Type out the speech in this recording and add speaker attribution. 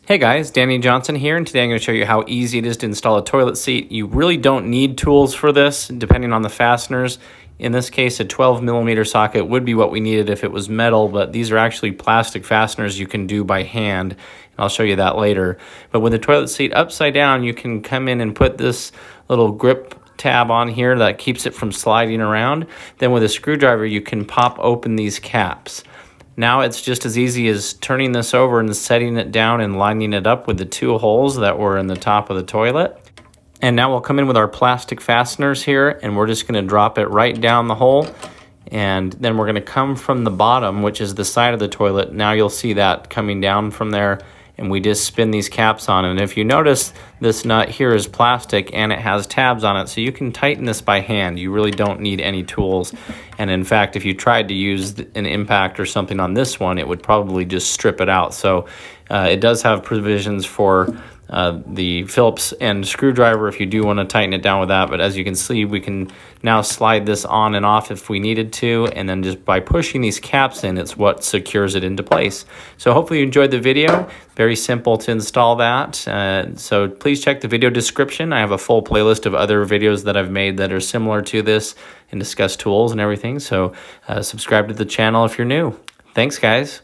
Speaker 1: Hey guys, Danny Johnson here, and today I'm going to show you how easy it is to install a toilet seat. You really don't need tools for this, depending on the fasteners. In this case, a 12mm socket would be what we needed if it was metal, but these are actually plastic fasteners you can do by hand, and I'll show you that later. But with the toilet seat upside down, you can come in and put this little grip tab on here that keeps it from sliding around. Then with a screwdriver, you can pop open these caps. Now it's just as easy as turning this over and setting it down and lining it up with the two holes that were in the top of the toilet. And now we'll come in with our plastic fasteners here, and we're just going to drop it right down the hole. And then we're going to come from the bottom, which is the side of the toilet. Now you'll see that coming down from there, and we just spin these caps on. And if you notice, this nut here is plastic and it has tabs on it, so you can tighten this by hand. You really don't need any tools. And in fact, if you tried to use an impact or something on this one, it would probably just strip it out. So it does have provisions for the Phillips and screwdriver if you do want to tighten it down with that. But as you can see, we can now slide this on and off if we needed to, and then just by pushing these caps in, it's what secures it into place. So hopefully you enjoyed the video. Very simple to install that. So please check the video description. I have a full playlist of other videos that I've made that are similar to this and discuss tools and everything. So subscribe to the channel if you're new. Thanks, guys.